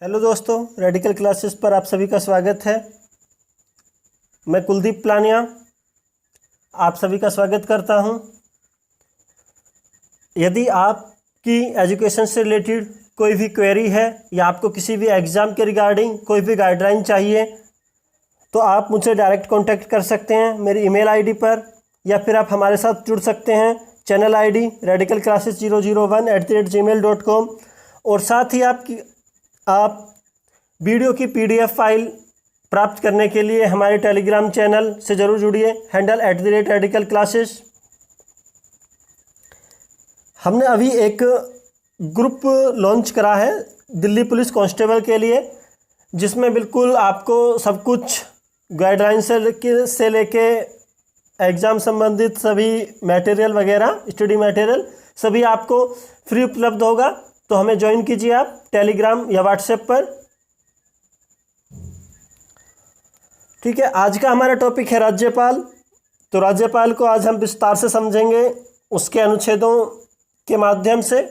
Hello दोस्तों, radical classes पर आप सभी का स्वागत है। मैं कुलदीप प्लानिया आप सभी का स्वागत करता हूं। यदि आपकी एजुकेशन से रिलेटेड कोई भी क्वेरी है या आपको किसी भी एग्ज़ाम के रिगार्डिंग कोई भी गाइडलाइन चाहिए तो आप मुझसे डायरेक्ट कांटेक्ट कर सकते हैं मेरी ईमेल आईडी पर, या फिर आप हमारे साथ जुड़ सकते हैं चैनल आईडी radicalclasses001@gmail.com। और साथ ही आप वीडियो की PDF फाइल प्राप्त करने के लिए हमारे टेलीग्राम चैनल से ज़रूर जुड़िए, हैंडल @radicalclasses। हमने अभी एक ग्रुप लॉन्च करा है दिल्ली पुलिस कांस्टेबल के लिए, जिसमें बिल्कुल आपको सब कुछ गाइडलाइन से लेके एग्ज़ाम संबंधित सभी मटेरियल वगैरह, स्टडी मटेरियल सभी आपको फ्री उपलब्ध होगा। तो हमें ज्वाइन कीजिए आप टेलीग्राम या व्हाट्सएप पर। ठीक है, आज का हमारा टॉपिक है राज्यपाल। तो राज्यपाल को आज हम विस्तार से समझेंगे उसके अनुच्छेदों के माध्यम से।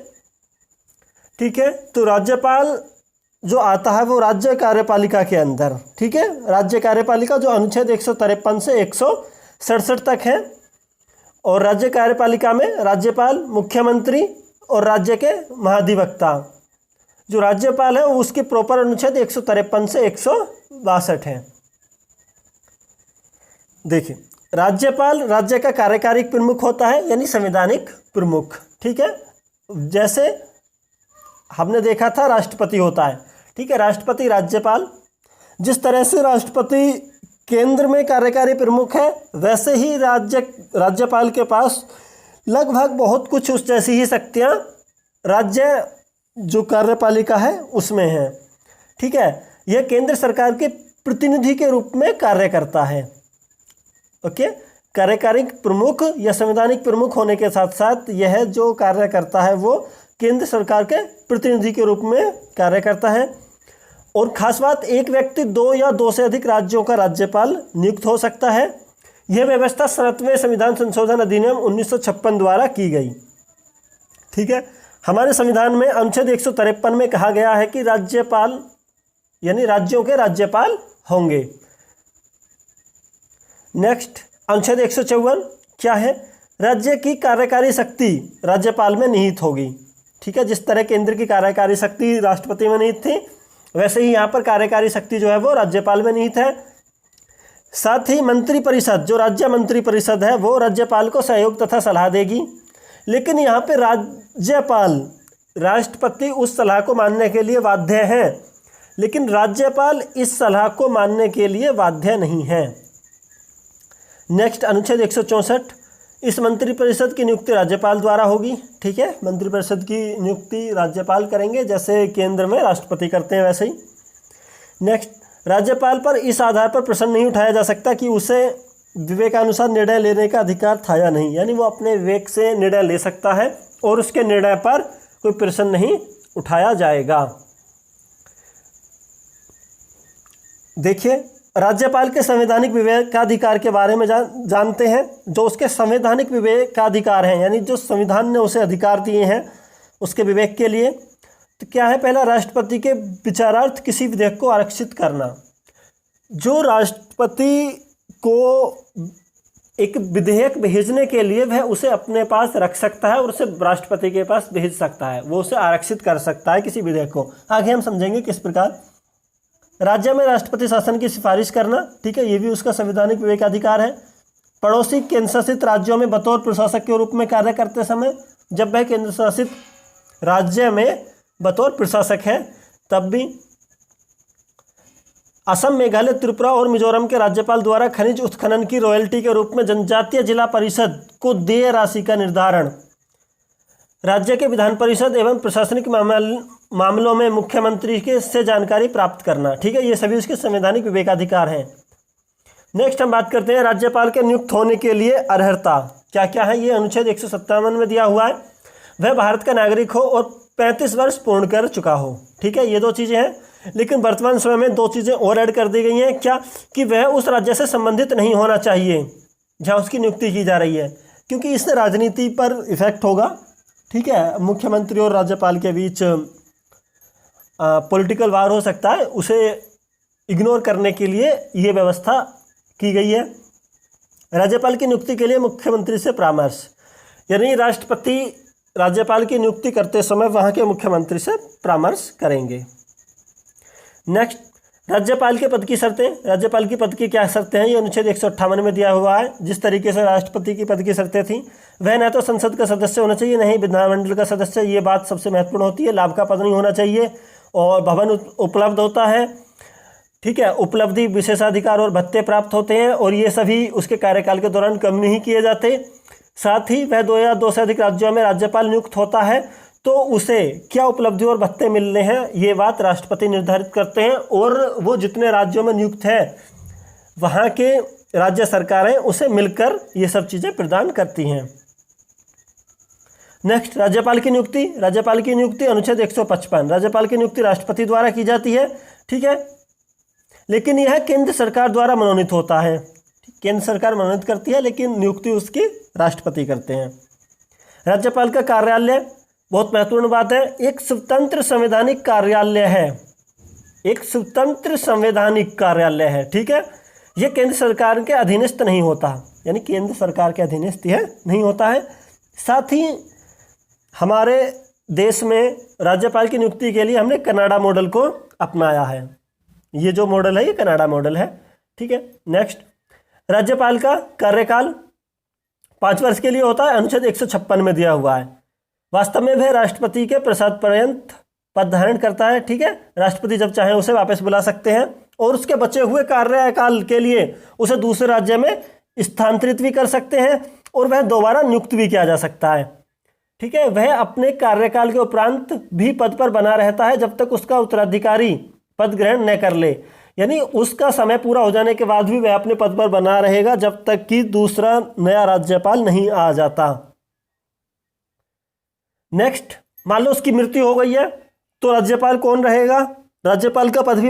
ठीक है, तो राज्यपाल जो आता है वो राज्य कार्यपालिका के अंदर, ठीक है, राज्य कार्यपालिका जो अनुच्छेद 153 से 167 तक है। और राज्य कार्यपालिका में राज्यपाल, मुख्यमंत्री और राज्य के महाधिवक्ता, जो राज्यपाल है उसके प्रॉपर अनुच्छेद 153 से 162 है। देखिए, राज्यपाल राज्य का कार्यकारी प्रमुख होता है, यानी संवैधानिक प्रमुख। ठीक है, जैसे हमने देखा था राष्ट्रपति होता है। ठीक है, राष्ट्रपति, राज्यपाल। जिस तरह से राष्ट्रपति केंद्र में कार्यकारी प्रमुख है, वैसे ही राज्यपाल के पास लगभग बहुत कुछ उस जैसी ही शक्तियाँ राज्य जो कार्यपालिका है उसमें है। ठीक है, यह केंद्र सरकार के प्रतिनिधि के रूप में कार्य करता है। ओके, कार्यकारी प्रमुख या संवैधानिक प्रमुख होने के साथ साथ यह जो कार्य करता है वो केंद्र सरकार के प्रतिनिधि के रूप में कार्य करता है। और खास बात, एक व्यक्ति 2 या 2 से अधिक राज्यों का राज्यपाल नियुक्त हो सकता है। यह व्यवस्था 7वें संविधान संशोधन अधिनियम 1956 द्वारा की गई। ठीक है, हमारे संविधान में अनुच्छेद 153 में कहा गया है कि राज्यपाल यानी राज्यों के राज्यपाल होंगे। नेक्स्ट, अनुच्छेद 154 क्या है? राज्य की कार्यकारी शक्ति राज्यपाल में निहित होगी। ठीक है, जिस तरह केंद्र की कार्यकारी शक्ति राष्ट्रपति में निहित थी, वैसे ही यहाँ पर कार्यकारी शक्ति जो है वो राज्यपाल में निहित है। साथ ही मंत्रिपरिषद, जो राज्य मंत्रिपरिषद है, वो राज्यपाल को सहयोग तथा सलाह देगी। लेकिन यहाँ पे राज्यपाल, राष्ट्रपति उस सलाह को मानने के लिए बाध्य है, लेकिन राज्यपाल इस सलाह को मानने के लिए बाध्य नहीं है। नेक्स्ट, अनुच्छेद 164, इस मंत्रिपरिषद की नियुक्ति राज्यपाल द्वारा होगी। ठीक है, मंत्रिपरिषद की नियुक्ति राज्यपाल करेंगे, जैसे केंद्र में राष्ट्रपति करते हैं वैसे ही। नेक्स्ट, राज्यपाल पर इस आधार पर प्रश्न नहीं उठाया जा सकता कि उसे विवेकानुसार निर्णय लेने का अधिकार था या नहीं, यानी वो अपने विवेक से निर्णय ले सकता है और उसके निर्णय पर कोई प्रश्न नहीं उठाया जाएगा। देखिए, राज्यपाल के संवैधानिक विवेकाधिकार के बारे में जानते हैं। जो उसके संवैधानिक विवेकाधिकार हैं, यानी जो संविधान ने उसे अधिकार दिए हैं उसके विवेक के लिए, तो क्या है? पहला, राष्ट्रपति के विचारार्थ किसी विधेयक को आरक्षित करना। जो राष्ट्रपति को एक विधेयक भेजने के लिए वह उसे अपने पास रख सकता है और उसे राष्ट्रपति के पास भेज सकता है, वो उसे आरक्षित कर सकता है किसी विधेयक को। आगे हम समझेंगे किस प्रकार। राज्य में राष्ट्रपति शासन की सिफारिश करना, ठीक है, ये भी उसका संवैधानिक विवेकाधिकार है। पड़ोसी केंद्र शासित राज्यों में बतौर प्रशासक के रूप में कार्य करते समय, जब वह केंद्र शासित राज्य में बतौर प्रशासक है तब भी। असम, मेघालय, त्रिपुरा और मिजोरम के राज्यपाल द्वारा खनिज उत्खनन की रॉयल्टी के रूप में जनजातीय जिला परिषद को देय राशि का निर्धारण। राज्य के विधान परिषद एवं प्रशासनिक मामलों में मुख्यमंत्री के से जानकारी प्राप्त करना। ठीक है, ये सभी उसके संवैधानिक विवेकाधिकार हैं। नेक्स्ट हम बात करते हैं राज्यपाल के नियुक्त होने के लिए अर्हता क्या क्या है। ये अनुच्छेद 157 में दिया हुआ है। वह भारत का नागरिक हो और 35 वर्ष पूर्ण कर चुका हो। ठीक है, ये 2 चीज़ें हैं। लेकिन वर्तमान समय में 2 चीज़ें और ऐड कर दी गई हैं। क्या? कि वह उस राज्य से संबंधित नहीं होना चाहिए जहाँ उसकी नियुक्ति की जा रही है, क्योंकि इससे राजनीति पर इफेक्ट होगा। ठीक है, मुख्यमंत्री और राज्यपाल के बीच पॉलिटिकल वार हो सकता है, उसे इग्नोर करने के लिए ये व्यवस्था की गई है। राज्यपाल की नियुक्ति के लिए मुख्यमंत्री से परामर्श, यानी राष्ट्रपति राज्यपाल की नियुक्ति करते समय वहाँ के मुख्यमंत्री से परामर्श करेंगे। नेक्स्ट, राज्यपाल के पद की शर्तें। राज्यपाल की पद की क्या शर्तें हैं, ये अनुच्छेद 158 में दिया हुआ है। जिस तरीके से राष्ट्रपति की पद की शर्तें थी, वह न तो संसद का सदस्य होना चाहिए, नहीं विधानमंडल का सदस्य, ये बात सबसे महत्वपूर्ण होती है। लाभ का पद नहीं होना चाहिए और भवन उपलब्ध होता है, ठीक है, उपलब्धि विशेषाधिकार और भत्ते प्राप्त होते हैं और ये सभी उसके कार्यकाल के दौरान कम नहीं किए जाते। साथ ही वह 2 या 2 से अधिक राज्यों में राज्यपाल नियुक्त होता है तो उसे क्या उपलब्धि और भत्ते मिलने हैं, ये बात राष्ट्रपति निर्धारित करते हैं और वो जितने राज्यों में नियुक्त है वहाँ के राज्य सरकारें उसे मिलकर ये सब चीज़ें प्रदान करती हैं। नेक्स्ट, राज्यपाल की नियुक्ति। राज्यपाल की नियुक्ति अनुच्छेद 155, राज्यपाल की नियुक्ति राष्ट्रपति द्वारा की जाती है, ठीक है, लेकिन यह केंद्र सरकार द्वारा मनोनीत होता है। केंद्र सरकार मनोनीत करती है लेकिन नियुक्ति उसकी राष्ट्रपति करते हैं। राज्यपाल का कार्यालय, बहुत महत्वपूर्ण बात है, एक स्वतंत्र संवैधानिक कार्यालय है, एक स्वतंत्र संवैधानिक कार्यालय है, ठीक है। यह केंद्र सरकार के अधीनस्थ नहीं होता, यानी केंद्र सरकार के अधीनस्थ यह नहीं होता है। साथ ही हमारे देश में राज्यपाल की नियुक्ति के लिए हमने कनाडा मॉडल को अपनाया है। ये जो मॉडल है ये कनाडा मॉडल है, ठीक है। नेक्स्ट, राज्यपाल का कार्यकाल 5 वर्ष के लिए होता है, अनुच्छेद 156 में दिया हुआ है। वास्तव में वह राष्ट्रपति के प्रसाद पर्यंत पद धारण करता है, ठीक है। राष्ट्रपति जब चाहे उसे वापस बुला सकते हैं और उसके बचे हुए कार्यकाल के लिए उसे दूसरे राज्य में स्थानांतरित भी कर सकते हैं और वह दोबारा नियुक्त भी किया जा सकता है, ठीक है। वह अपने कार्यकाल के उपरांत भी पद पर बना रहता है जब तक उसका उत्तराधिकारी पद ग्रहण न कर ले, यानी उसका समय पूरा हो जाने के बाद भी वह अपने पद पर बना रहेगा जब तक कि दूसरा नया राज्यपाल नहीं आ जाता। नेक्स्ट, मान लो उसकी मृत्यु हो गई है तो राज्यपाल कौन रहेगा? राज्यपाल का पद भी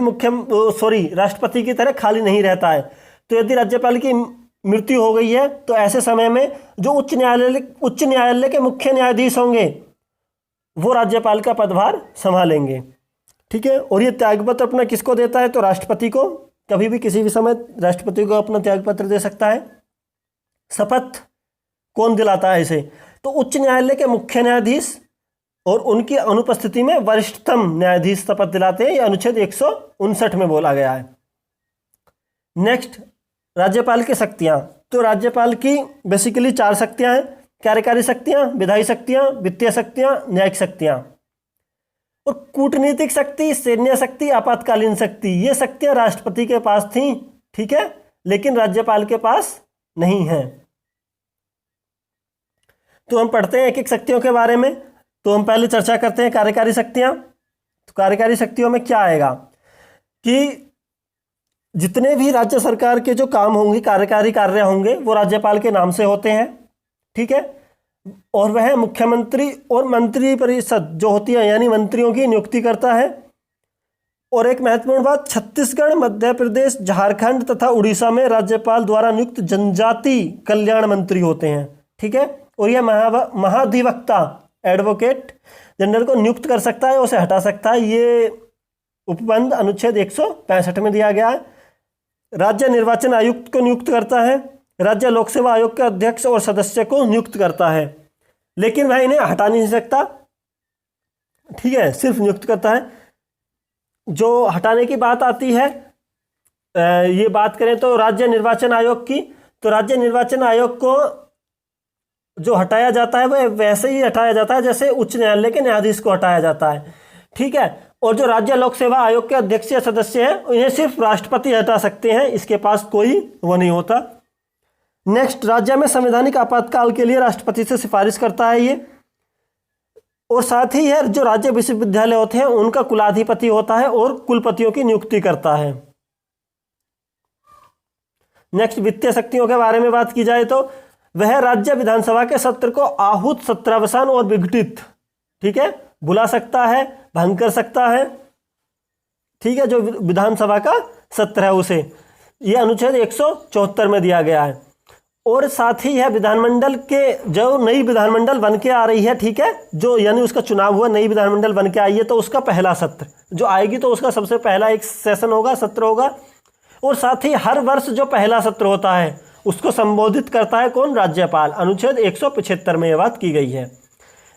राष्ट्रपति की तरह खाली नहीं रहता है। तो यदि राज्यपाल की मृत्यु हो गई है तो ऐसे समय में जो उच्च न्यायालय के मुख्य न्यायाधीश होंगे वो राज्यपाल का पदभार संभालेंगे, ठीक है। और ये त्यागपत्र अपना किसको देता है? तो राष्ट्रपति को। कभी भी किसी भी समय राष्ट्रपति को अपना त्यागपत्र दे सकता है। शपथ कौन दिलाता है इसे? तो उच्च न्यायालय के मुख्य न्यायाधीश और उनकी अनुपस्थिति में वरिष्ठतम न्यायाधीश शपथ दिलाते हैं। ये अनुच्छेद 159 में बोला गया है। नेक्स्ट, राज्यपाल की शक्तियां। तो राज्यपाल की बेसिकली 4 शक्तियां हैं: कार्यकारी शक्तियां, विधायी शक्तियां, वित्तीय शक्तियां, न्यायिक शक्तियां। और कूटनीतिक शक्ति, सैन्य शक्ति, आपातकालीन शक्ति, ये शक्तियां राष्ट्रपति के पास थीं, ठीक है, लेकिन राज्यपाल के पास नहीं है। तो हम पढ़ते हैं एक एक शक्तियों के बारे में। तो हम पहले चर्चा करते हैं कार्यकारी शक्तियां। तो कार्यकारी शक्तियों में क्या आएगा कि जितने भी राज्य सरकार के जो काम होंगे, कार्यकारी कार्य होंगे, वो राज्यपाल के नाम से होते हैं, ठीक है। और वह मुख्यमंत्री और मंत्री परिषद जो होती है यानी मंत्रियों की नियुक्ति करता है। और एक महत्वपूर्ण बात, छत्तीसगढ़, मध्य प्रदेश, झारखंड तथा उड़ीसा में राज्यपाल द्वारा नियुक्त जनजाति कल्याण मंत्री होते हैं, ठीक है। और यह महाधिवक्ता, एडवोकेट जनरल को नियुक्त कर सकता है, उसे हटा सकता है। ये उपबंध अनुच्छेद 165 में दिया गया है। राज्य निर्वाचन आयुक्त को नियुक्त करता है। राज्य लोक सेवा आयोग के अध्यक्ष और सदस्य को नियुक्त करता है, लेकिन वह इन्हें हटा नहीं सकता, ठीक है, सिर्फ नियुक्त करता है। जो हटाने की बात आती है, ये बात करें तो राज्य निर्वाचन आयोग की, तो राज्य निर्वाचन आयोग को जो हटाया जाता है वह वैसे ही हटाया जाता है जैसे उच्च न्यायालय के न्यायाधीश को हटाया जाता है, ठीक है। और जो राज्य लोक सेवा आयोग के अध्यक्ष या सदस्य हैं इन्हें सिर्फ राष्ट्रपति हटा सकते हैं, इसके पास कोई वो नहीं होता। नेक्स्ट, राज्य में संवैधानिक आपातकाल के लिए राष्ट्रपति से सिफारिश करता है ये। और साथ ही यह जो राज्य विश्वविद्यालय होते हैं उनका कुलाधिपति होता है और कुलपतियों की नियुक्ति करता है। नेक्स्ट, वित्तीय शक्तियों के बारे में बात की जाए तो वह राज्य विधानसभा के सत्र को आहूत, सत्रावसान और विघटित, ठीक है, बुला सकता है, भंग कर सकता है, ठीक है, जो विधानसभा का सत्र है उसे। यह अनुच्छेद 174 में दिया गया है। और साथ ही यह विधानमंडल के जो नई विधानमंडल बन के आ रही है, ठीक है, जो यानी उसका चुनाव हुआ, नई विधानमंडल बन के आई है, तो उसका पहला सत्र जो आएगी तो उसका सबसे पहला एक सेशन होगा, सत्र होगा। और साथ ही हर वर्ष जो पहला सत्र होता है उसको संबोधित करता है कौन? राज्यपाल। अनुच्छेद 175 में यह बात की गई है।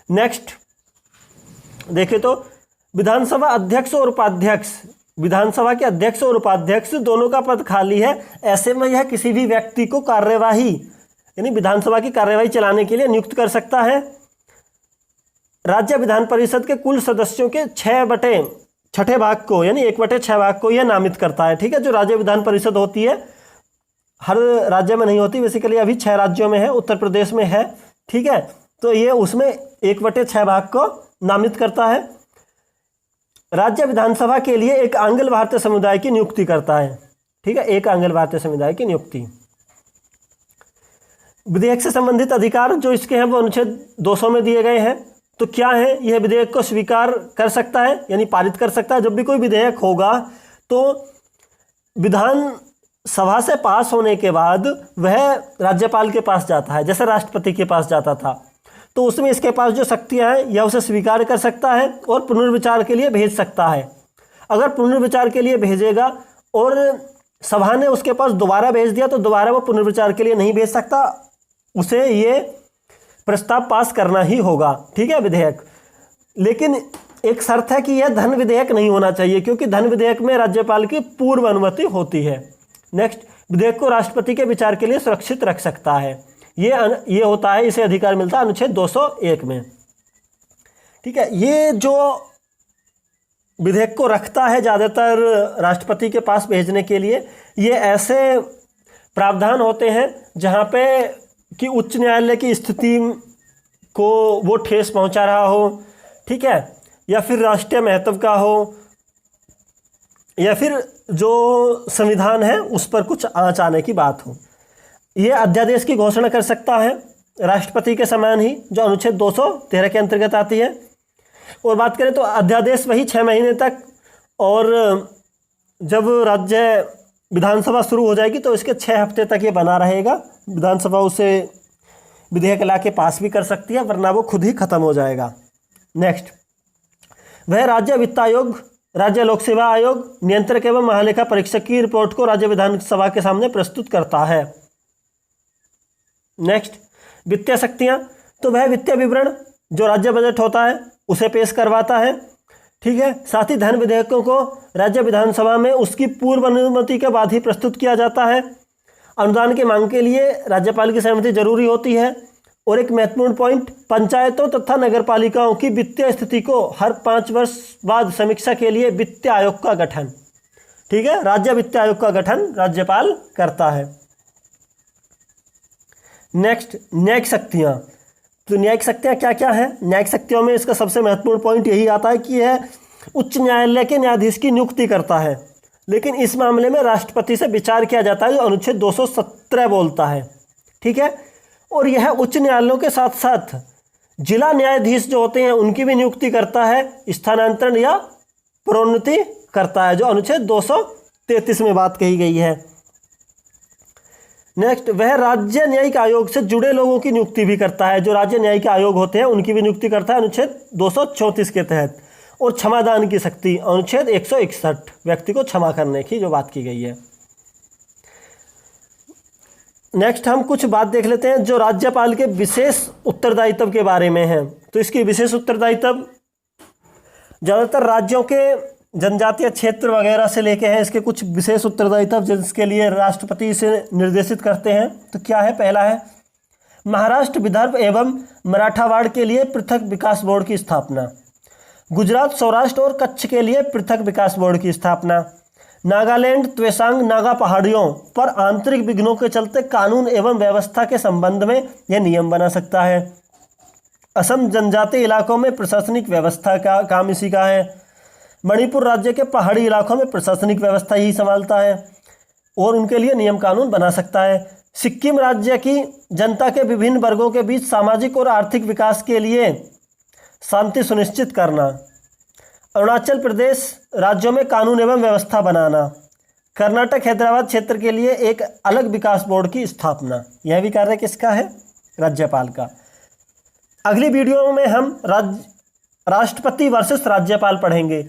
नेक्स्ट देखें तो विधानसभा अध्यक्ष और उपाध्यक्ष, विधानसभा के अध्यक्ष और उपाध्यक्ष दोनों का पद खाली है। ऐसे में यह किसी भी व्यक्ति को कार्यवाही यानी विधानसभा की कार्यवाही चलाने के लिए नियुक्त कर सकता है। राज्य विधान परिषद के कुल सदस्यों के 6/6 भाग को यानी 1/6 भाग को यह नामित करता है। ठीक है, जो राज्य विधान परिषद होती है हर राज्य में नहीं होती, बेसिकली अभी 6 राज्यों में है, उत्तर प्रदेश में है। ठीक है, तो ये उसमें 1/6 भाग को नामित करता है। राज्य विधानसभा के लिए एक आंग्ल भारतीय समुदाय की नियुक्ति करता है। ठीक है, एक आंग्ल भारतीय समुदाय की नियुक्ति। विधेयक से संबंधित अधिकार जो इसके हैं वो अनुच्छेद 200 में दिए गए हैं। तो क्या है? यह विधेयक को स्वीकार कर सकता है यानी पारित कर सकता है। जब भी कोई विधेयक होगा तो विधान सभा से पास होने के बाद वह राज्यपाल के पास जाता है, जैसे राष्ट्रपति के पास जाता था। तो उसमें इसके पास जो शक्तियां हैं यह उसे स्वीकार कर सकता है और पुनर्विचार के लिए भेज सकता है। अगर पुनर्विचार के लिए भेजेगा और सभा ने उसके पास दोबारा भेज दिया तो दोबारा वो पुनर्विचार के लिए नहीं भेज सकता, उसे ये प्रस्ताव पास करना ही होगा। ठीक है, विधेयक। लेकिन एक शर्त है कि यह धन विधेयक नहीं होना चाहिए, क्योंकि धन विधेयक में राज्यपाल की पूर्व अनुमति होती है। नेक्स्ट, विधेयक को राष्ट्रपति के विचार के लिए सुरक्षित रख सकता है। ये होता है, इसे अधिकार मिलता है अनुच्छेद 201 में। ठीक है, ये जो विधेयक को रखता है ज़्यादातर राष्ट्रपति के पास भेजने के लिए, ये ऐसे प्रावधान होते हैं जहाँ पे कि उच्च न्यायालय की स्थिति को वो ठेस पहुँचा रहा हो, ठीक है, या फिर राष्ट्रीय महत्व का हो, या फिर जो संविधान है उस पर कुछ आँच आने की बात हो। ये अध्यादेश की घोषणा कर सकता है राष्ट्रपति के समान ही, जो अनुच्छेद 213 के अंतर्गत आती है। और बात करें तो अध्यादेश वही 6 महीने तक, और जब राज्य विधानसभा शुरू हो जाएगी तो इसके 6 हफ्ते तक ये बना रहेगा। विधानसभा उसे विधेयक ला के पास भी कर सकती है, वरना वो खुद ही खत्म हो जाएगा। नेक्स्ट, वह राज्य वित्त आयोग, राज्य लोक सेवा आयोग, नियंत्रक एवं महालेखा परीक्षक की रिपोर्ट को राज्य विधानसभा के सामने प्रस्तुत करता है। नेक्स्ट, वित्तीय शक्तियां, तो वह वित्तीय विवरण जो राज्य बजट होता है उसे पेश करवाता है। ठीक है, साथ ही धन विधेयकों को राज्य विधानसभा में उसकी पूर्व अनुमति के बाद ही प्रस्तुत किया जाता है। अनुदान की मांग के लिए राज्यपाल की सहमति जरूरी होती है। और एक महत्वपूर्ण पॉइंट, पंचायतों तथा नगरपालिकाओं की वित्तीय स्थिति को हर 5 वर्ष बाद समीक्षा के लिए वित्तीय आयोग का गठन, ठीक है, राज्य वित्तीय आयोग का गठन राज्यपाल करता है। नेक्स्ट, न्यायिक शक्तियाँ, तो न्यायिक शक्तियाँ क्या क्या है? न्यायिक शक्तियों में इसका सबसे महत्वपूर्ण पॉइंट यही आता है कि यह उच्च न्यायालय के न्यायाधीश की नियुक्ति करता है, लेकिन इस मामले में राष्ट्रपति से विचार किया जाता है, जो अनुच्छेद 217 बोलता है। ठीक है, और यह उच्च न्यायालयों के साथ साथ जिला न्यायाधीश जो होते हैं उनकी भी नियुक्ति करता है, स्थानांतरण या प्रोन्नति करता है, जो अनुच्छेद 233 में बात कही गई है। नेक्स्ट, वह राज्य न्यायिक आयोग से जुड़े लोगों की नियुक्ति भी करता है, जो राज्य न्यायिक आयोग होते हैं उनकी भी नियुक्ति करता है अनुच्छेद 234 के तहत। और क्षमादान की शक्ति, अनुच्छेद 161, व्यक्ति को क्षमा करने की जो बात की गई है। नेक्स्ट, हम कुछ बात देख लेते हैं जो राज्यपाल के विशेष उत्तरदायित्व के बारे में है। तो इसकी विशेष उत्तरदायित्व ज़्यादातर राज्यों के जनजातीय क्षेत्र वगैरह से लेके हैं। इसके कुछ विशेष उत्तरदायित्व जिसके लिए राष्ट्रपति इसे निर्देशित करते हैं। तो क्या है? पहला है महाराष्ट्र, विदर्भ एवं मराठावाड़ के लिए पृथक विकास बोर्ड की स्थापना, गुजरात, सौराष्ट्र और कच्छ के लिए पृथक विकास बोर्ड की स्थापना, नागालैंड, त्वेसांग नागा पहाड़ियों पर आंतरिक विघ्नों के चलते कानून एवं व्यवस्था के संबंध में यह नियम बना सकता है, असम जनजातीय इलाकों में प्रशासनिक व्यवस्था का काम इसी का है, मणिपुर राज्य के पहाड़ी इलाकों में प्रशासनिक व्यवस्था ही संभालता है और उनके लिए नियम कानून बना सकता है, सिक्किम राज्य की जनता के विभिन्न वर्गों के बीच सामाजिक और आर्थिक विकास के लिए शांति सुनिश्चित करना, अरुणाचल प्रदेश राज्यों में कानून एवं व्यवस्था बनाना, कर्नाटक हैदराबाद क्षेत्र के लिए एक अलग विकास बोर्ड की स्थापना। यह भी कार्य किसका है? राज्यपाल का। अगली वीडियो में हम राष्ट्रपति वर्सेस राज्यपाल पढ़ेंगे,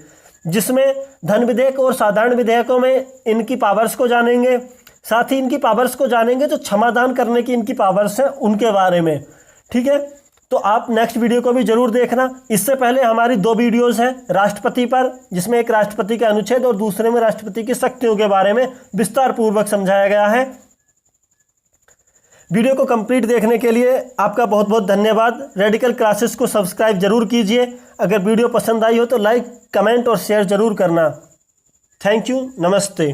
जिसमें धन विधेयक और साधारण विधेयकों में इनकी पावर्स को जानेंगे। साथ ही इनकी पावर्स को जानेंगे जो क्षमादान करने की इनकी पावर्स हैं उनके बारे में। ठीक है, तो आप नेक्स्ट वीडियो को भी जरूर देखना। इससे पहले हमारी 2 वीडियोस हैं राष्ट्रपति पर, जिसमें एक राष्ट्रपति के अनुच्छेद और दूसरे में राष्ट्रपति की शक्तियों के बारे में विस्तार पूर्वक समझाया गया है। वीडियो को कंप्लीट देखने के लिए आपका बहुत बहुत धन्यवाद। रेडिकल क्लासेस को सब्सक्राइब जरूर कीजिए। अगर वीडियो पसंद आई हो तो लाइक, कमेंट और शेयर जरूर करना। थैंक यू, नमस्ते।